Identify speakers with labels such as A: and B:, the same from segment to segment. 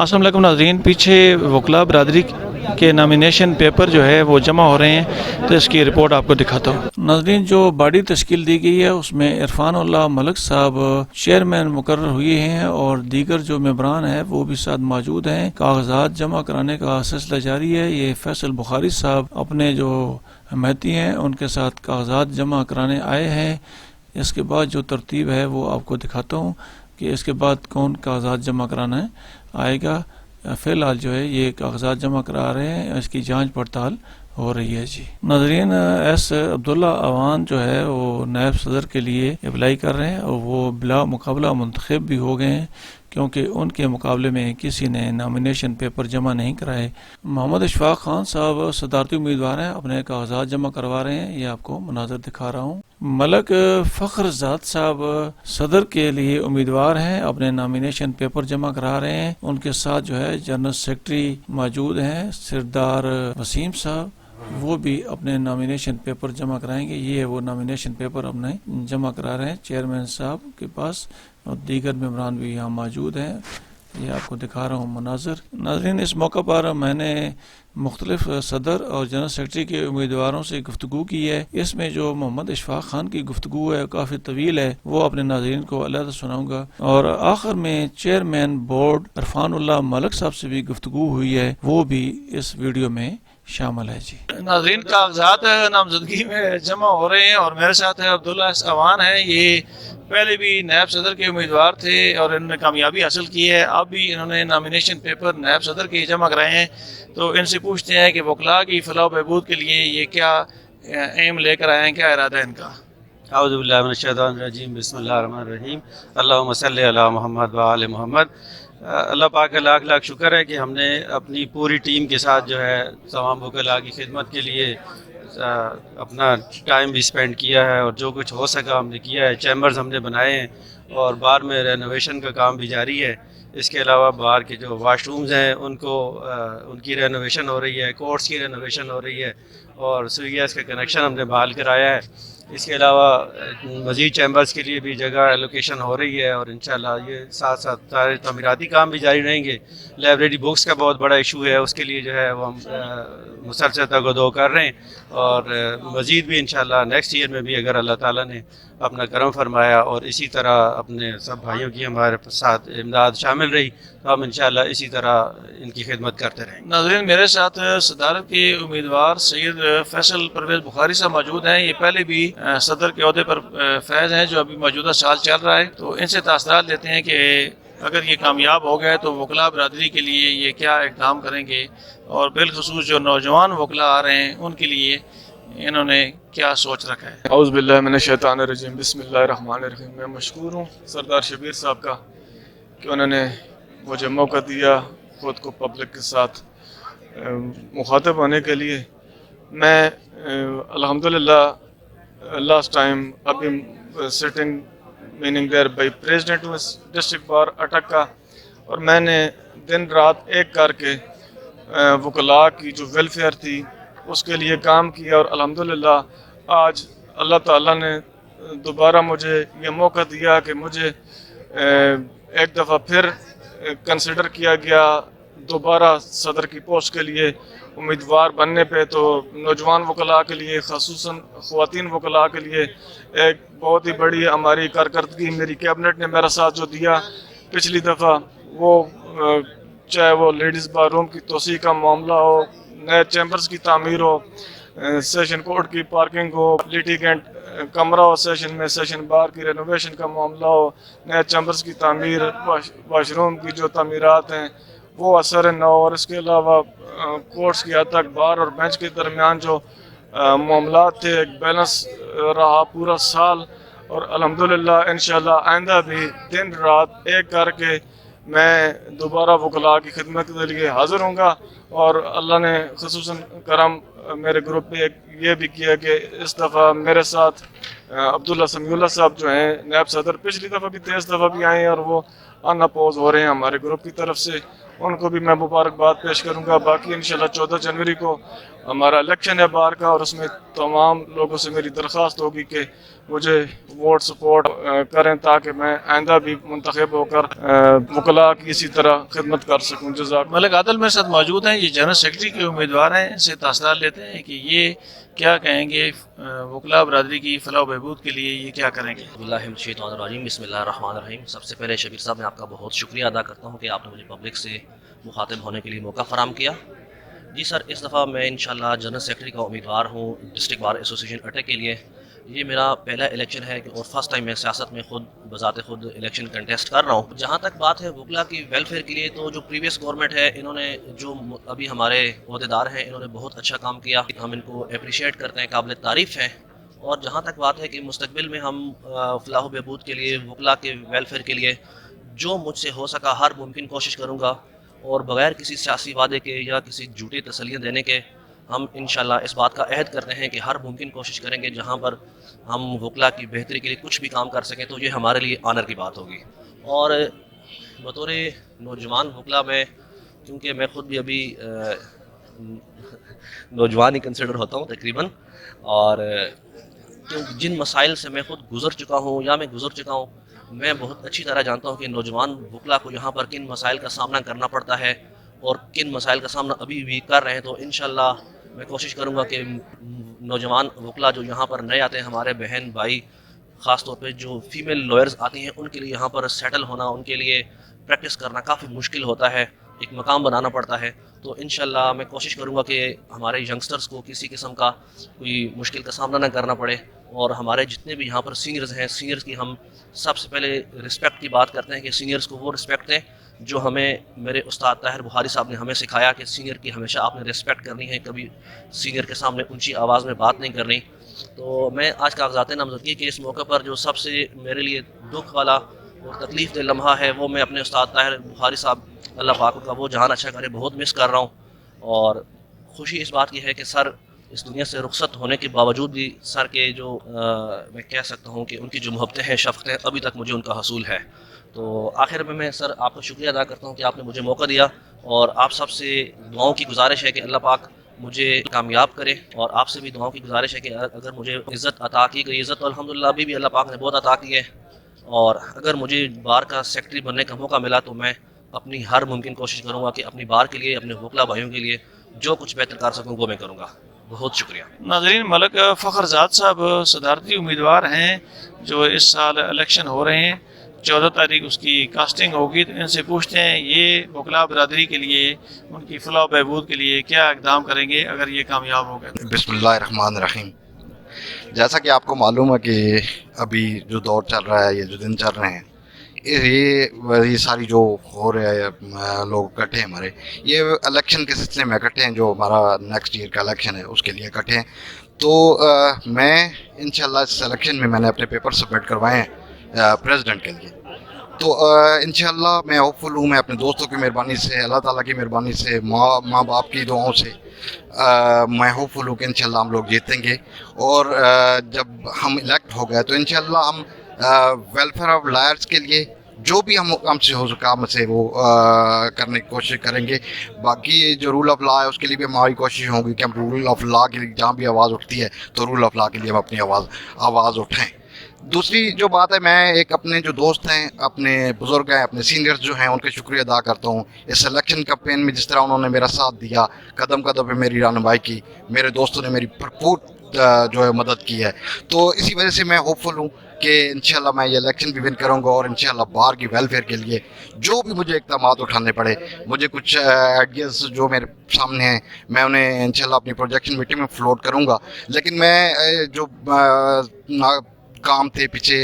A: السلام علیکم ناظرین، پیچھے وکلا برادری کے نامینیشن پیپر جو ہے وہ جمع ہو رہے ہیں، تو اس کی رپورٹ آپ کو دکھاتا ہوں۔ ناظرین، جو باڈی تشکیل دی گئی ہے اس میں عرفان اللہ ملک صاحب چیئرمین مقرر ہوئے ہیں اور دیگر جو ممبران ہیں وہ بھی ساتھ موجود ہیں۔ کاغذات جمع کرانے کا سلسلہ جاری ہے۔ یہ فیصل بخاری صاحب اپنے جو حمایتی ہیں ان کے ساتھ کاغذات جمع کرانے آئے ہیں۔ اس کے بعد جو ترتیب ہے وہ آپ کو دکھاتا ہوں کہ اس کے بعد کون کاغذات جمع کرانا آئے گا۔ فی الحال جو ہے یہ کاغذات جمع کرا رہے ہیں، اس کی جانچ پڑتال ہو رہی ہے۔ جی ناظرین، ایس عبداللہ اوان جو ہے وہ نائب صدر کے لیے اپلائی کر رہے ہیں اور وہ بلا مقابلہ منتخب بھی ہو گئے ہیں کیونکہ ان کے مقابلے میں کسی نے نامینیشن پیپر جمع نہیں کرائے۔ محمد اشفاق خان صاحب صدارتی امیدوار ہیں، اپنے کاغذات جمع کروا رہے ہیں، یہ آپ کو مناظر دکھا رہا ہوں۔ ملک فخر زاد صاحب صدر کے لیے امیدوار ہیں، اپنے نامینیشن پیپر جمع کرا رہے ہیں۔ ان کے ساتھ جو ہے جنرل سیکرٹری موجود ہیں سردار وسیم صاحب، وہ بھی اپنے نامینیشن پیپر جمع کرائیں گے۔ یہ وہ نامینیشن پیپر اپنے جمع کرا رہے ہیں چیئرمین صاحب کے پاس، اور دیگر ممبران بھی یہاں موجود ہیں۔ یہ آپ کو دکھا رہا ہوں مناظر۔ ناظرین، اس موقع پر میں نے مختلف صدر اور جنرل سیکرٹری کے امیدواروں سے گفتگو کی ہے۔ اس میں جو محمد اشفاق خان کی گفتگو ہے کافی طویل ہے، وہ اپنے ناظرین کو علیحدہ سناؤں گا، اور آخر میں چیئرمین بورڈ عرفان اللہ ملک صاحب سے بھی گفتگو ہوئی ہے، وہ بھی اس ویڈیو میں شامل ہے۔ جی ناظرین، کاغذات نامزدگی میں جمع ہو رہے ہیں اور میرے ساتھ ہے عبداللہ اوان ہے۔ یہ پہلے بھی نائب صدر کے امیدوار تھے اور انہوں نے کامیابی حاصل کی ہے۔ اب بھی انہوں نے نامینیشن پیپر نائب صدر کے جمع کرائے ہیں، تو ان سے پوچھتے ہیں کہ وکلاء کی فلاح و بہبود کے لیے یہ کیا ایم لے کر آئے ہیں، کیا ارادہ ہے ان کا۔
B: اعوذ باللہ من الشیطان الرجیم، بسم اللہ الرحمن الرحیم، اللہم صلی علی محمد و آل محمد۔ اللہ پاک کا لاکھ لاکھ شکر ہے کہ ہم نے اپنی پوری ٹیم کے ساتھ جو ہے تمام وکلاء کی خدمت کے لیے اپنا ٹائم بھی سپینڈ کیا ہے، اور جو کچھ ہو سکا ہم نے کیا ہے۔ چیمبرز ہم نے بنائے ہیں اور بار میں رینوویشن کا کام بھی جاری ہے۔ اس کے علاوہ باہر کے جو واش رومز ہیں ان کی رینوویشن ہو رہی ہے، کورٹس کی رینوویشن ہو رہی ہے، اور سوئی گیس کا کنیکشن ہم نے بحال کرایا ہے۔ اس کے علاوہ مزید چیمبرز کے لیے بھی جگہ ایلوکیشن ہو رہی ہے، اور انشاءاللہ یہ ساتھ ساتھ سارے تعمیراتی کام بھی جاری رہیں گے۔ لائبریری بکس کا بہت بڑا ایشو ہے، اس کے لیے جو ہے وہ ہم مسلسل تگودو کر رہے ہیں، اور مزید بھی انشاءاللہ نیکسٹ ایئر میں بھی اگر اللہ تعالیٰ نے اپنا کرم فرمایا اور اسی طرح اپنے سب بھائیوں کی ہمارے ساتھ امداد شامل رہی تو ہم انشاءاللہ اسی طرح ان کی خدمت کرتے رہیں گے۔
A: ناظرین، میرے ساتھ صدارت کے امیدوار سید فیصل پرویز بخاری صاحب موجود ہیں۔ یہ پہلے بھی صدر کے عہدے پر فائز ہیں، جو ابھی موجودہ سال چل رہا ہے، تو ان سے تاثرات لیتے ہیں کہ اگر یہ کامیاب ہو گئے تو وکلاء برادری کے لیے یہ کیا اقدام کریں گے، اور بالخصوص جو نوجوان وکلاء آ رہے ہیں ان کے لیے انہوں نے کیا سوچ رکھا ہے۔
C: اعوذ باللہ من الشیطان الرجیم، بسم اللہ الرحمن الرحیم۔ میں مشکور ہوں سردار شبیر صاحب کا کہ انہوں نے مجھے موقع دیا خود کو پبلک کے ساتھ مخاطب ہونے کے لیے۔ میں الحمدللہ لاسٹ ٹائم ابھی sitting meaning there by president ہوں ڈسٹرکٹ بار اٹک کا، اور میں نے دن رات ایک کر کے وکلاء کی جو ویلفیئر تھی اس کے لیے کام کیا، اور الحمدللہ آج اللہ تعالیٰ نے دوبارہ مجھے یہ موقع دیا کہ مجھے ایک دفعہ پھر کنسیڈر کیا گیا دوبارہ صدر کی پوسٹ کے لیے امیدوار بننے پہ۔ تو نوجوان وکلاء کے لیے، خصوصاً خواتین وکلاء کے لیے ایک بہت ہی بڑی ہماری کارکردگی میری کیبنٹ نے میرا ساتھ جو دیا پچھلی دفعہ، وہ چاہے وہ لیڈیز بار روم کی توسیع کا معاملہ ہو، نئے چیمبرز کی تعمیر ہو، سیشن کورٹ کی پارکنگ ہو، لیٹیگنٹ کمرہ ہو سیشن میں، سیشن بار کی رینوویشن کا معاملہ ہو، نئے چیمبرز کی تعمیر، واش روم کی جو تعمیرات ہیں وہ اثر نو، اور اس کے علاوہ کورٹس کی حد تک بار اور بینچ کے درمیان جو معاملات تھے، ایک بیلنس رہا پورا سال، اور الحمدللہ انشاءاللہ آئندہ بھی دن رات ایک کر کے میں دوبارہ وکلاء کی خدمت کے لیے حاضر ہوں گا۔ اور اللہ نے خصوصاً کرم میرے گروپ پہ ایک یہ بھی کیا کہ اس دفعہ میرے ساتھ عبداللہ سمیع صاحب جو ہیں نائب صدر، پچھلی دفعہ بھی 23 دفعہ بھی آئے ہیں اور وہ ان اپوز ہو رہے ہیں ہمارے گروپ کی طرف سے، ان کو بھی میں مبارکباد پیش کروں گا۔ باقی انشاءاللہ 14 جنوری کو ہمارا الیکشن ہے بار کا، اور اس میں تمام لوگوں سے میری درخواست ہوگی کہ مجھے ووٹ سپورٹ کریں تاکہ میں آئندہ بھی منتخب ہو کر وکلاء کی اسی طرح خدمت کر سکوں۔ جزاک
A: ملک عادل میرے ساتھ موجود ہیں، یہ جنرل سیکرٹری کے امیدوار ہیں، ان سے تاثرات لیتے ہیں کہ یہ کیا کہیں گے وکلاء برادری کی فلاح و بہبود کے لیے، یہ کیا کریں گے۔
D: باللہ من الشیطان الرجیم، بسم اللہ الرحمن الرحیم۔ سب سے پہلے شبیر صاحب میں آپ کا بہت شکریہ ادا کرتا ہوں کہ آپ نے مجھے پبلک سے مخاطب ہونے کے لیے موقع فراہم کیا۔ جی سر، اس دفعہ میں انشاءاللہ جنرل سیکرٹری کا امیدوار ہوں ڈسٹرکٹ بار ایسوسیشن اٹک کے لیے۔ یہ میرا پہلا الیکشن ہے اور فرسٹ ٹائم میں سیاست میں خود بذات خود الیکشن کنٹیسٹ کر رہا ہوں۔ جہاں تک بات ہے وکلاء کی ویلفیئر کے لیے، تو جو پریویس گورنمنٹ ہے انہوں نے جو ابھی ہمارے عہدیدار ہیں انہوں نے بہت اچھا کام کیا، ہم ان کو اپریشیٹ کرتے ہیں، قابل تعریف ہیں۔ اور جہاں تک بات ہے کہ مستقبل میں ہم فلاح و بہبود کے لیے، وکلاء کے ویلفیئر کے لیے جو مجھ سے ہو سکا ہر ممکن کوشش کروں گا، اور بغیر کسی سیاسی وعدے کے یا کسی جھوٹی تسلیاں دینے کے ہم انشاءاللہ اس بات کا عہد کرتے ہیں کہ ہر ممکن کوشش کریں گے جہاں پر ہم وکلاء کی بہتری کے لیے کچھ بھی کام کر سکیں، تو یہ ہمارے لیے آنر کی بات ہوگی۔ اور بطور نوجوان وکلاء میں، کیونکہ میں خود بھی ابھی نوجوان ہی کنسیڈر ہوتا ہوں تقریباً، اور جن مسائل سے میں خود گزر چکا ہوں یا میں گزر چکا ہوں، میں بہت اچھی طرح جانتا ہوں کہ نوجوان وکلاء کو یہاں پر کن مسائل کا سامنا کرنا پڑتا ہے اور کن مسائل کا سامنا ابھی بھی کر رہے ہیں۔ تو انشاءاللہ میں کوشش کروں گا کہ نوجوان وکلاء جو یہاں پر نئے آتے ہیں، ہمارے بہن بھائی، خاص طور پہ جو فیمیل لائرز آتی ہیں، ان کے لیے یہاں پر سیٹل ہونا، ان کے لیے پریکٹس کرنا کافی مشکل ہوتا ہے، ایک مقام بنانا پڑتا ہے۔ تو انشاءاللہ میں کوشش کروں گا کہ ہمارے ینگسٹرز کو کسی قسم کا کوئی مشکل کا سامنا نہ کرنا پڑے، اور ہمارے جتنے بھی یہاں پر سینئرز ہیں، سینئرز کی ہم سب سے پہلے رسپیکٹ کی بات کرتے ہیں کہ سینئرز کو وہ رسپیکٹ دیں جو ہمیں میرے استاد طاہر بخاری صاحب نے ہمیں سکھایا کہ سینئر کی ہمیشہ آپ نے رسپیکٹ کرنی ہے، کبھی سینئر کے سامنے اونچی آواز میں بات نہیں کرنی۔ تو میں آج کاغذات نامزدگی کے اس موقع پر جو سب سے میرے لیے دکھ والا اور تکلیف دہ لمحہ ہے، وہ میں اپنے استاد طاہر بخاری صاحب، اللہ پاک کا وہ جہان اچھا کرے، بہت مس کر رہا ہوں۔ اور خوشی اس بات کی ہے کہ سر اس دنیا سے رخصت ہونے کے باوجود بھی سر کے جو میں کہہ سکتا ہوں کہ ان کی جو محبتیں ہیں، شفقتیں، ابھی تک مجھے ان کا حصول ہے۔ تو آخر میں سر آپ کا شکریہ ادا کرتا ہوں کہ آپ نے مجھے موقع دیا، اور آپ سب سے دعاؤں کی گزارش ہے کہ اللہ پاک مجھے کامیاب کرے، اور آپ سے بھی دعاؤں کی گزارش ہے کہ اگر مجھے عزت عطا کی گئی، عزت تو الحمدللہ ابھی بھی اللہ پاک نے بہت عطا کی ہے، اور اگر مجھے بار کا سیکرٹری بننے کا موقع ملا تو میں اپنی ہر ممکن کوشش کروں گا کہ اپنی بار کے لیے، اپنے وکلاء بھائیوں کے لیے جو کچھ بہتر کر سکوں وہ میں کروں گا۔ بہت شکریہ۔
A: ناظرین، ملک فخرزاد صاحب صدارتی امیدوار ہیں جو اس سال الیکشن ہو رہے ہیں، 14 تاریخ اس کی کاسٹنگ ہوگی، تو ان سے پوچھتے ہیں یہ وکلاء برادری کے لیے، ان کی فلاح و بہبود کے لیے کیا اقدام کریں گے اگر یہ کامیاب ہو گئے۔
E: بسم اللہ الرحمن الرحیم۔ جیسا کہ آپ کو معلوم ہے کہ ابھی جو دور چل رہا ہے، یہ جو دن چل رہے ہیں، یہ ساری جو ہو رہے ہیں لوگ اکٹھے ہیں ہمارے، یہ الیکشن کے سلسلے میں اکٹھے ہیں، جو ہمارا نیکسٹ ایئر کا الیکشن ہے اس کے لیے اکٹھے ہیں۔ تو میں انشاءاللہ اس الیکشن میں نے اپنے پیپر سبمٹ کروائے ہیں پریزیڈنٹ کے لیے۔ تو انشاءاللہ میں ہوپ فل ہوں، میں اپنے دوستوں کی مہربانی سے، اللہ تعالیٰ کی مہربانی سے، ماں باپ کی دعاؤں سے میں ہوپ فل ہوں کہ انشاءاللہ ہم لوگ جیتیں گے، اور جب ہم الیکٹ ہو گئے تو انشاءاللہ ہم ویلفیئر آف لائرز کے لیے جو بھی ہم سے ہو سکا ہم سے وہ کرنے کی کوشش کریں گے۔ باقی جو رول آف لا ہے اس کے لیے بھی ہماری کوشش ہوگی کہ ہم رول آف لا کے لیے جہاں بھی آواز اٹھتی ہے تو رول آف لا کے لیے ہم اپنی آواز اٹھائیں۔ دوسری جو بات ہے، میں ایک اپنے جو دوست ہیں، اپنے بزرگ ہیں، اپنے سینئرز جو ہیں، ان کا شکریہ ادا کرتا ہوں اس الیکشن کمپین میں، جس طرح انہوں نے میرا ساتھ دیا، قدم قدم پہ میری رہنمائی کی، میرے دوستوں نے میری بھرپور جو ہے مدد کی ہے۔ تو اسی وجہ سے میں ہوپ فل ہوں کہ انشاءاللہ میں یہ الیکشن بھی ون کروں گا، اور انشاءاللہ بار کی ویلفیئر کے لیے جو بھی مجھے اقدامات اٹھانے پڑے، مجھے کچھ آئیڈیاز جو میرے سامنے ہیں میں انہیں انشاءاللہ اپنی پروجیکشن میٹنگ میں فلوٹ کروں گا۔ لیکن میں جو کام تھے پیچھے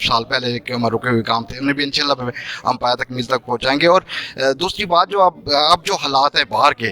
E: سال پہلے کہ ہمارے رکے ہوئے کام تھے، انہیں بھی انشاءاللہ ہم پایہ تکمیل تک پہنچائیں گے۔ اور دوسری بات، جو اب جو حالات ہیں باہر کے،